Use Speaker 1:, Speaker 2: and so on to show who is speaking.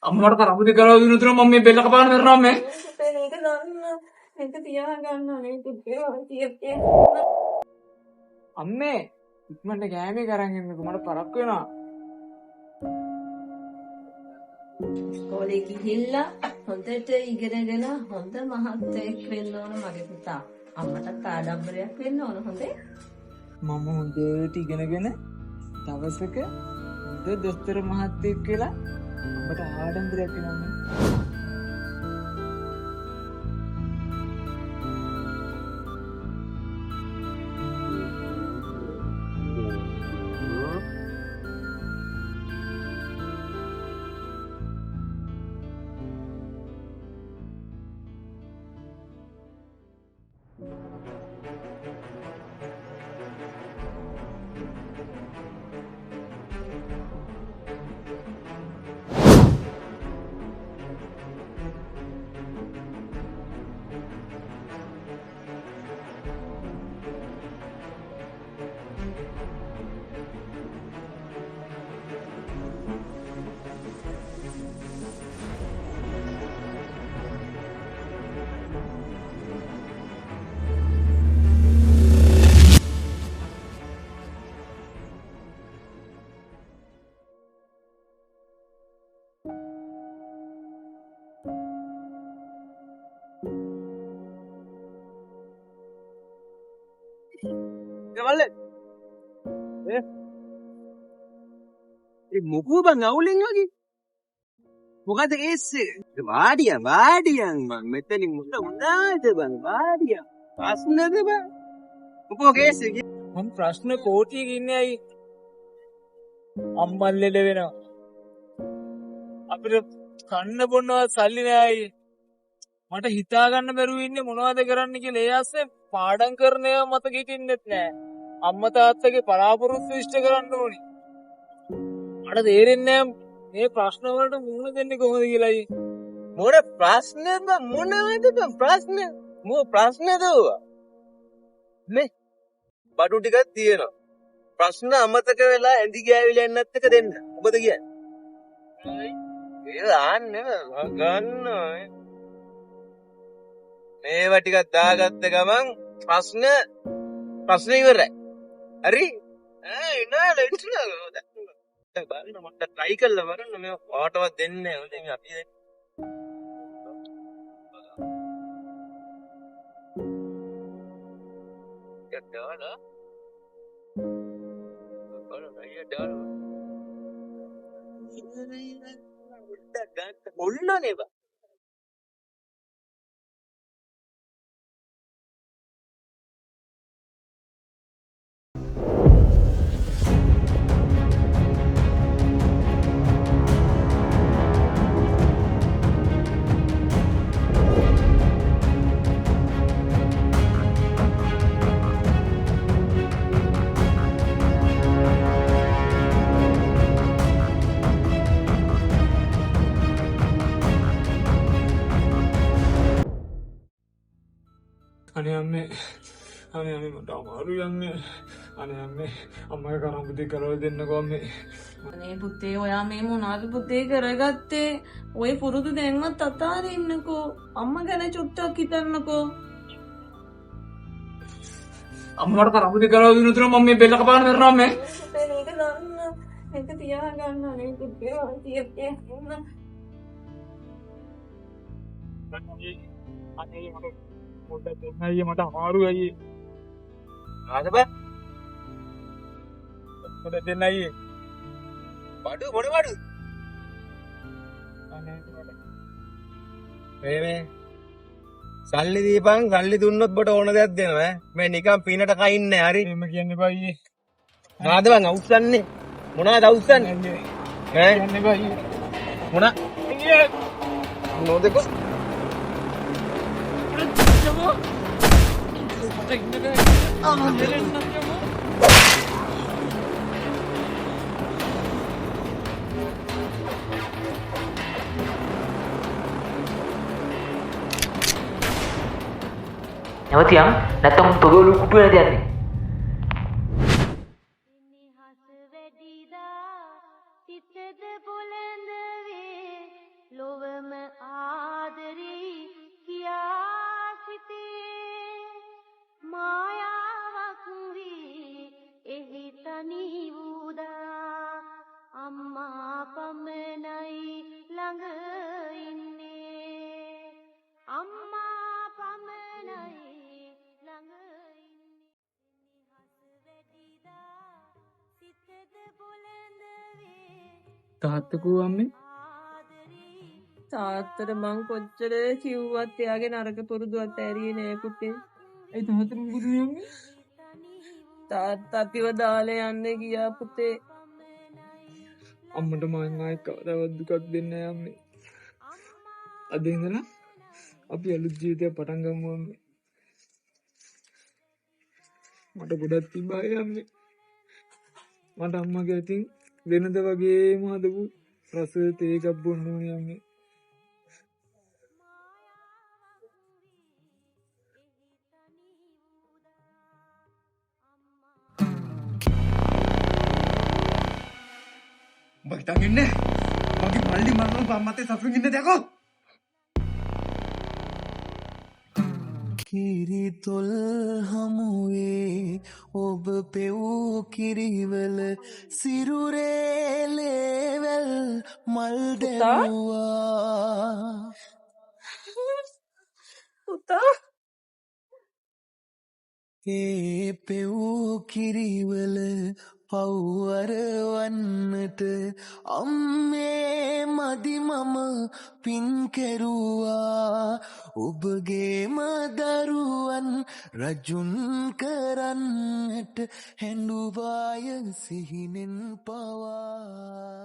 Speaker 1: අම්මට කරපු දෙ කරලා දුන්නු තුන මම මේ බෙල්ල කපාගෙන මරනවා මේ.
Speaker 2: මේක ගන්න. මේක තියාගන්න. මේක තියපේ.
Speaker 1: අම්මේ ඉක්මනට ගෑමේ කරන් එන්නකෝ මට පරක් වෙනවා.
Speaker 2: ඉස්කෝලේ ගිහිල්ලා හොඳට ඉගෙනගෙන හොඳ මහත්තයෙක් වෙන්න ඕන මගේ පුතා. අම්මටත් ආඩම්බරයක් වෙන්න ඕන හොඳේ.
Speaker 1: මම හොඳට ඉගෙනගෙන දවසක හොඳ දොස්තර මහත්තයෙක් කියලා අපට ආඩම්බරයක් වෙනවා.
Speaker 3: මොකෝ බං අවුලෙන් වගේ මොකද කේස්සේ වාඩියන් මං මෙතනින් මොනවද බං වාඩියන් ප්‍රශ්නද බං මොකෝ කේස්සේ
Speaker 1: මම ප්‍රශ්න කෝටියක ඉන්නේ අයි අම්මල් ලෙඩ වෙනවා අපිට කන්න බොන්නවත් සල්ලි නෑ අයි මට හිතා ගන්න බැරුව ඉන්නේ මොනවද කරන්න කියලා ඒ ආස්සේ පාඩම් කරන ඒවා මතක හිටින්නෙත් නෑ අම්මා තාත්තගේ බලාපොරොත්තු ඉෂ්ට කරන්න ඕනි මට තේරෙන්නේ නෑ මේ ප්‍රශ්න වලට මුහුණ දෙන්නේ කොහොමද කියලායි
Speaker 3: මොන ප්‍රශ්නද මොනවද බං ප්‍රශ්න මො ප්‍රශ්නද මේ බඩු ටිකක් තියෙනවා ප්‍රශ්න අමතක වෙලා ඇඳි ගෑවිලා එන්නත් එක දෙන්න මොකද කියන්නේ ඒ ආන්නේ ගන්න මේවා ටිකක් දාගත්ත ගමන් ප්‍රශ්න ඉවරයි හරි එනාල බලන්න මට ට්‍රයි කරලා බලන්න මේ කාටවත් දෙන්නේ නැහැ හොඳින් අපි දාලා ඔන්නනේ බා
Speaker 1: අනේ අම්මේ මට අමාරුයි අම්මේ අනේ අම්මේ අම්මගේ කරපු දෙ කරලා දෙන්නකෝ අම්මේ
Speaker 2: අනේ පුතේ ඔයා මේ මොනවද පුතේ කරගත්තේ ඔය පුරුදු දැන්වත් අතාරින්නකෝ අම්මා ගැන චුට්ටක් හිතන්නකෝ
Speaker 1: අම්මට කරපු දෙ කරලා දුන්නු තුන මම මේ බෙල්ල කපාගෙන මරනවා අම්මේ
Speaker 2: මේක ගන්න මේක තියාගන්න මේක තියපේ
Speaker 1: අනේ මට පොඩ්ඩක් දෙන්න අයියේ මට අමාරුයි අයියේ
Speaker 3: ආද බෑ
Speaker 1: පොඩ්ඩක් දෙන්න අයියේ
Speaker 3: බඩු මොන බඩු
Speaker 1: අනේ
Speaker 3: මේ සල්ලි දීපන් සල්ලි දුන්නොත් බට ඕන දෙයක් දෙනවා මේ නිකන් පිනට කයින්නේ හරි
Speaker 1: එහෙම කියන්න එපා අයියේ
Speaker 3: මොනවද බං අවුස්සන්නේ මොනවද අවුස්සන්නේ ඈ
Speaker 1: කියන්න එපා අයියේ
Speaker 3: මොන
Speaker 1: අයියේ
Speaker 3: නොදක
Speaker 4: නැවතියම් නැත්තම් තොගලු කුටු වෙනද යන්නේ
Speaker 5: ලොවම ආදරේ කියා සිතේ මායාවක් වී එහි තනි වූදා අම්මා පමණයි ළඟ ඉන්නේ අම්මා පමණයි ළඟ ඉන්නේ නිහස වැඩිදා සිතද බුලඳ වේ
Speaker 1: තාත්තකෝ අම්මේ
Speaker 2: තාත්තට මං කොච්චර කිව්වත් එයාගේ නරක පුරුදුවත් ඇරියේ නෑ පුතේ.
Speaker 1: ඒ තාත්තට මොකද යන්නේ?
Speaker 2: තාත්තා අපිව දාලා යන්නේ ගියා පුතේ.
Speaker 1: අම්මට මං ආයෙ කවදාවත් දුකක් දෙන්නේ නෑ අම්මේ. අද ඉඳලා අපි අලුත් ජීවිතයක් පටන් ගමු අම්මේ. මට ගොඩක් තිබ්බයි අම්මේ. මට අම්මගේ අතින් වෙනද වගේම හදපු රස තේ එකක් බොන්න ඕනේ අම්මේ.
Speaker 6: උඹ හිතන් ඉන්නේ මගේ මල්ලි මරන බම්මතේ සතුටින් ඉන්න දැකෝ කිරිතොල් හමුවේ ඔබ පෙවූ කිරිවල සිරුරේ ලේවල් මල් දැමුවා
Speaker 2: පුතා
Speaker 6: ඒ පෙවූ කිරිවල පව්වර වන්නට අම්මේ මදි මම පින් කෙරුවා ඔබගේම දරුවන් රජුන් කරන්නට හැඬුවාය සිහිනෙන් පවා